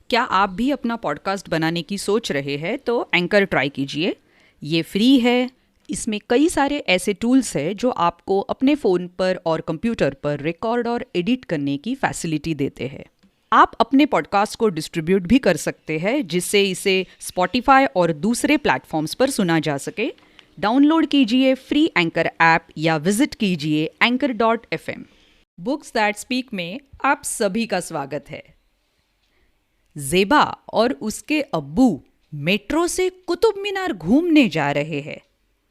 क्या आप भी अपना पॉडकास्ट बनाने की सोच रहे हैं तो एंकर ट्राई कीजिए। ये फ्री है। इसमें कई सारे ऐसे टूल्स हैं जो आपको अपने फ़ोन पर और कंप्यूटर पर रिकॉर्ड और एडिट करने की फैसिलिटी देते हैं। आप अपने पॉडकास्ट को डिस्ट्रीब्यूट भी कर सकते हैं जिससे इसे स्पॉटिफाई और दूसरे प्लेटफॉर्म्स पर सुना जा सके। डाउनलोड कीजिए फ्री एंकर ऐप या विजिट कीजिए anchor.fm। बुक्स दैट स्पीक में आप सभी का स्वागत है। ज़ेबा और उसके अब्बू मेट्रो से कुतुब मीनार घूमने जा रहे हैं।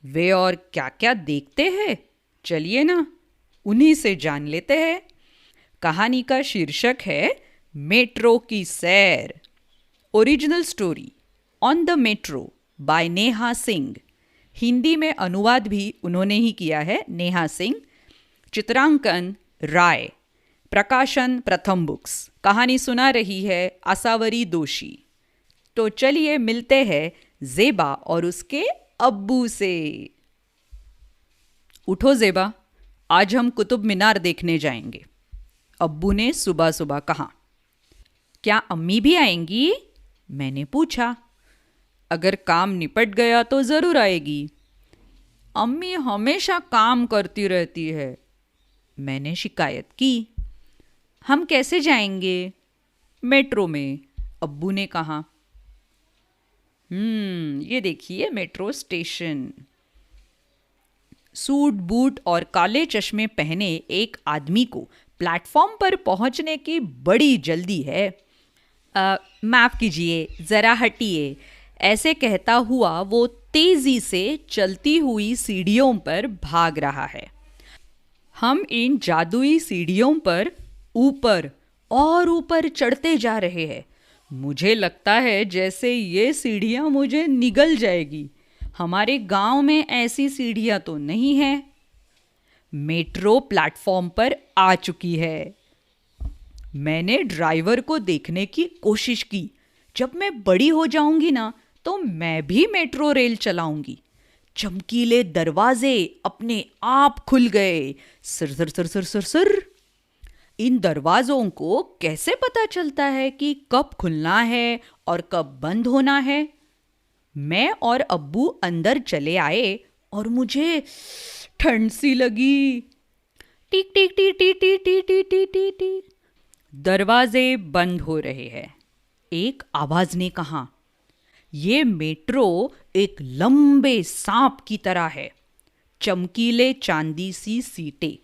वे और क्या क्या देखते हैं, चलिए ना उन्हीं से जान लेते हैं। कहानी का शीर्षक है मेट्रो की सैर। Original story on the metro by Neha Singh. Hindi में अनुवाद भी उन्होंने ही किया है, नेहा सिंह। चित्रांकन राय। प्रकाशन प्रथम बुक्स। कहानी सुना रही है आसावरी दोषी। तो चलिए मिलते हैं ज़ेबा और उसके अब्बू से। उठो ज़ेबा, आज हम कुतुब मीनार देखने जाएंगे, अब्बू ने सुबह सुबह कहा। क्या अम्मी भी आएंगी? मैंने पूछा। अगर काम निपट गया तो ज़रूर आएगी। अम्मी हमेशा काम करती रहती है, मैंने शिकायत की। हम कैसे जाएंगे? मेट्रो में, अब्बू ने कहा। ये देखिए मेट्रो स्टेशन। सूट बूट और काले चश्मे पहने एक आदमी को प्लेटफॉर्म पर पहुंचने की बड़ी जल्दी है। माफ़ कीजिए, ज़रा हटिए, ऐसे कहता हुआ वो तेज़ी से चलती हुई सीढ़ियों पर भाग रहा है। हम इन जादुई सीढ़ियों पर ऊपर और ऊपर चढ़ते जा रहे हैं। मुझे लगता है जैसे ये सीढ़ियाँ मुझे निगल जाएगी। हमारे गांव में ऐसी सीढ़ियाँ तो नहीं हैं। मेट्रो प्लेटफॉर्म पर आ चुकी है। मैंने ड्राइवर को देखने की कोशिश की। जब मैं बड़ी हो जाऊंगी ना तो मैं भी मेट्रो रेल चलाऊंगी। चमकीले दरवाजे अपने आप खुल गए। Sir sir sir sir sir sir. इन दरवाज़ों को कैसे पता चलता है कि कब खुलना है और कब बंद होना है? मैं और अब्बू अंदर चले आए और मुझे ठंड सी लगी। टिक टिक टिक टिक टिक टिक टिक टिक टिक टिक। दरवाजे बंद हो रहे हैं। एक आवाज ने कहा, ये मेट्रो एक लंबे सांप की तरह है। चमकीले चांदी सी सीटें,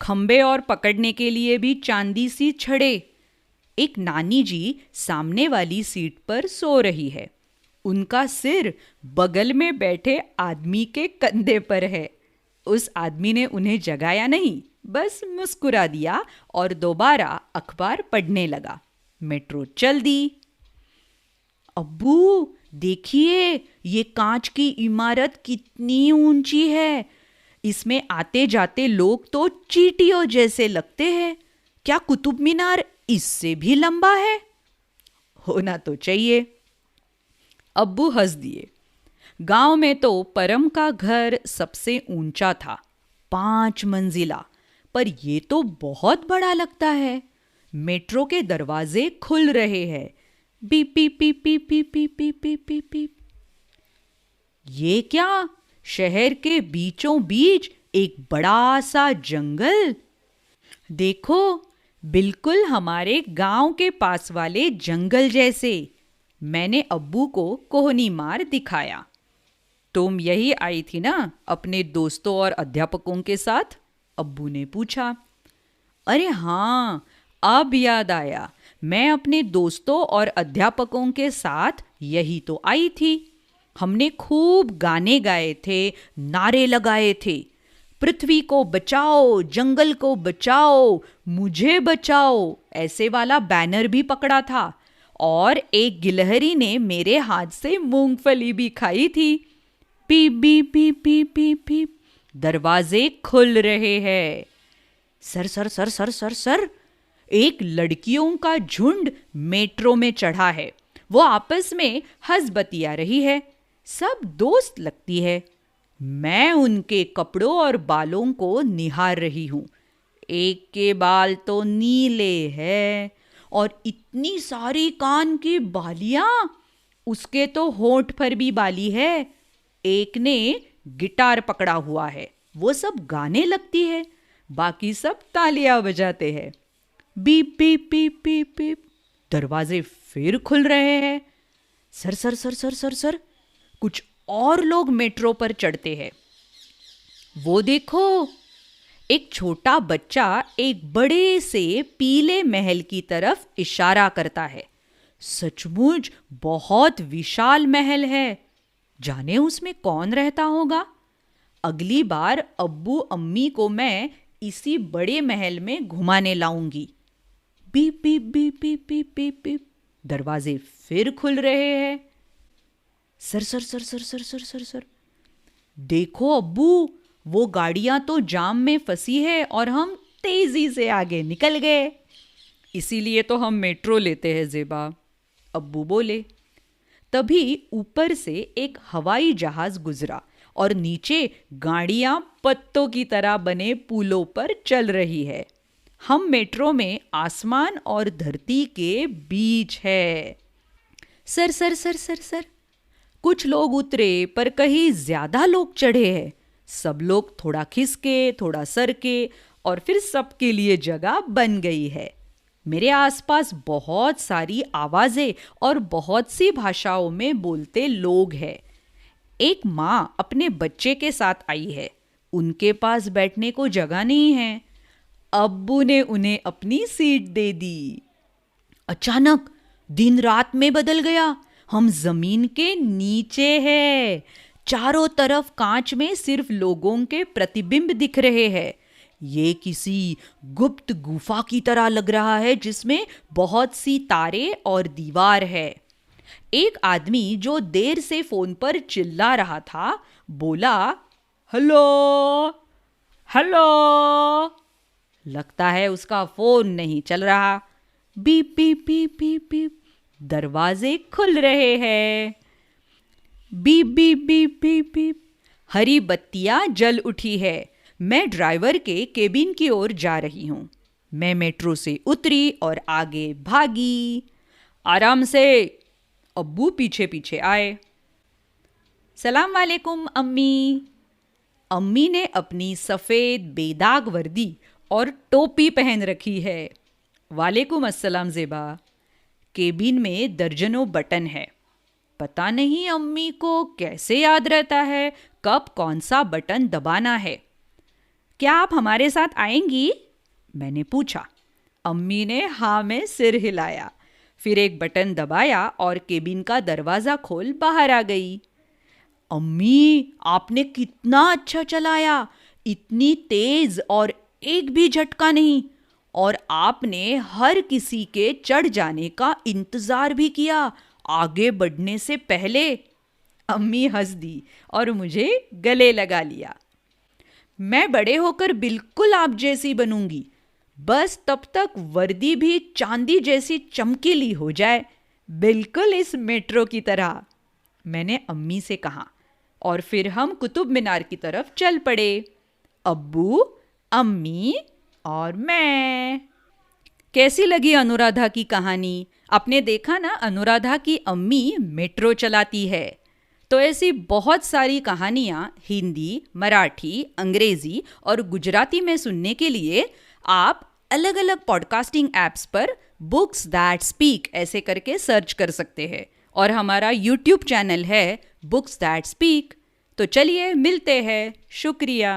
खंबे और पकड़ने के लिए भी चांदी सी छड़े। एक नानी जी सामने वाली सीट पर सो रही है। उनका सिर बगल में बैठे आदमी के कंधे पर है। उस आदमी ने उन्हें जगाया नहीं, बस मुस्कुरा दिया और दोबारा अखबार पढ़ने लगा। मेट्रो चल दी। अब्बू देखिए, ये कांच की इमारत कितनी ऊंची है। इसमें आते जाते लोग तो चींटियों जैसे लगते हैं। क्या कुतुब मीनार इससे भी लंबा है? होना तो चाहिए। अब्बू हंस दिए। गांव में तो परम का घर सबसे ऊंचा था, 5 मंजिला, पर ये तो बहुत बड़ा लगता है। मेट्रो के दरवाजे खुल रहे हैं। Beep beep beep beep beep beep beep beep beep beep. ये क्या? शहर के बीचों बीच एक बड़ा सा जंगल। देखो, बिल्कुल हमारे गांव के पास वाले जंगल जैसे। मैंने अब्बू को कोहनी मार दिखाया। तुम यही आई थी ना अपने दोस्तों और अध्यापकों के साथ? अब्बू ने पूछा। अरे हाँ, अब याद आया। मैं अपने दोस्तों और अध्यापकों के साथ यही तो आई थी। हमने खूब गाने गाए थे, नारे लगाए थे। पृथ्वी को बचाओ, जंगल को बचाओ, मुझे बचाओ, ऐसे वाला बैनर भी पकड़ा था। और एक गिलहरी ने मेरे हाथ से मूंगफली भी खाई थी। पीप बीप पीप पीप पीप पीप। दरवाजे खुल रहे हैं। Sir sir sir sir sir sir. एक लड़कियों का झुंड मेट्रो में चढ़ा है। वो आपस में हंस बतिया रही है। सब दोस्त लगती है। मैं उनके कपड़ों और बालों को निहार रही हूँ। एक के बाल तो नीले हैं और इतनी सारी कान की बालियां, उसके तो होंठ पर भी बाली है। एक ने गिटार पकड़ा हुआ है, वो सब गाने लगती है, बाकी सब तालियां बजाते हैं। Beep beep beep beep beep, दरवाजे फिर खुल रहे हैं। Sir sir sir sir sir sir, कुछ और लोग मेट्रो पर चढ़ते हैं। वो देखो, एक छोटा बच्चा एक बड़े से पीले महल की तरफ इशारा करता है। सचमुच बहुत विशाल महल है। जाने उसमें कौन रहता होगा। अगली बार अब्बू अम्मी को मैं इसी बड़े महल में घुमाने लाऊंगी। Beep beep beep beep beep beep beep, दरवाजे फिर खुल रहे हैं। Sir sir sir sir sir sir sir sir, देखो अब्बू, वो गाड़ियां तो जाम में फंसी है और हम तेजी से आगे निकल गए। इसीलिए तो हम मेट्रो लेते हैं ज़ेबा, अब्बू बोले। तभी ऊपर से एक हवाई जहाज गुजरा और नीचे गाड़ियां पत्तों की तरह बने पुलों पर चल रही है। हम मेट्रो में आसमान और धरती के बीच है। Sir sir sir sir sir, कुछ लोग उतरे पर कहीं ज्यादा लोग चढ़े हैं। सब लोग थोड़ा खिसके, थोड़ा सरके और फिर सबके लिए जगह बन गई है। मेरे आसपास बहुत सारी आवाजें और बहुत सी भाषाओं में बोलते लोग हैं। एक माँ अपने बच्चे के साथ आई है। उनके पास बैठने को जगह नहीं है। अब्बू ने उन्हें अपनी सीट दे दी। अचानक दिन रात में बदल गया। हम जमीन के नीचे हैं। चारों तरफ कांच में सिर्फ लोगों के प्रतिबिंब दिख रहे हैं। ये किसी गुप्त गुफा की तरह लग रहा है जिसमें बहुत सी तारे और दीवार है। एक आदमी जो देर से फोन पर चिल्ला रहा था बोला, हेलो हेलो। लगता है उसका फोन नहीं चल रहा। Beep beep beep beep beep, दरवाजे खुल रहे हैं। Beep beep beep beep beep, हरी बत्तियां जल उठी है। मैं ड्राइवर के केबिन की ओर जा रही हूँ। मैं मेट्रो से उतरी और आगे भागी। आराम से, अब्बू पीछे पीछे आए। सलाम वालेकुम अम्मी। अम्मी ने अपनी सफ़ेद बेदाग वर्दी और टोपी पहन रखी है। वालेकुम अस्सलाम ज़ेबा। केबिन में दर्जनों बटन है। पता नहीं अम्मी को कैसे याद रहता है कब कौन सा बटन दबाना है। क्या आप हमारे साथ आएंगी? मैंने पूछा। अम्मी ने हाँ में सिर हिलाया। फिर एक बटन दबाया और केबिन का दरवाज़ा खोल बाहर आ गई। अम्मी, आपने कितना अच्छा चलाया, इतनी तेज और एक भी झटका नहीं। और आपने हर किसी के चढ़ जाने का इंतजार भी किया, आगे बढ़ने से पहले। अम्मी हंस दी और मुझे गले लगा लिया। मैं बड़े होकर बिल्कुल आप जैसी बनूंगी, बस तब तक वर्दी भी चांदी जैसी चमकीली हो जाए, बिल्कुल इस मेट्रो की तरह, मैंने अम्मी से कहा। और फिर हम कुतुब मीनार की तरफ चल पड़े, अब्बू, अम्मी और मैं। कैसी लगी अनुराधा की कहानी? आपने देखा ना, अनुराधा की अम्मी मेट्रो चलाती है। तो ऐसी बहुत सारी कहानियाँ हिंदी, मराठी, अंग्रेजी और गुजराती में सुनने के लिए आप अलग अलग पॉडकास्टिंग ऐप्स पर बुक्स दैट स्पीक ऐसे करके सर्च कर सकते हैं। और हमारा यूट्यूब चैनल है बुक्स दैट स्पीक। तो चलिए मिलते हैं। शुक्रिया।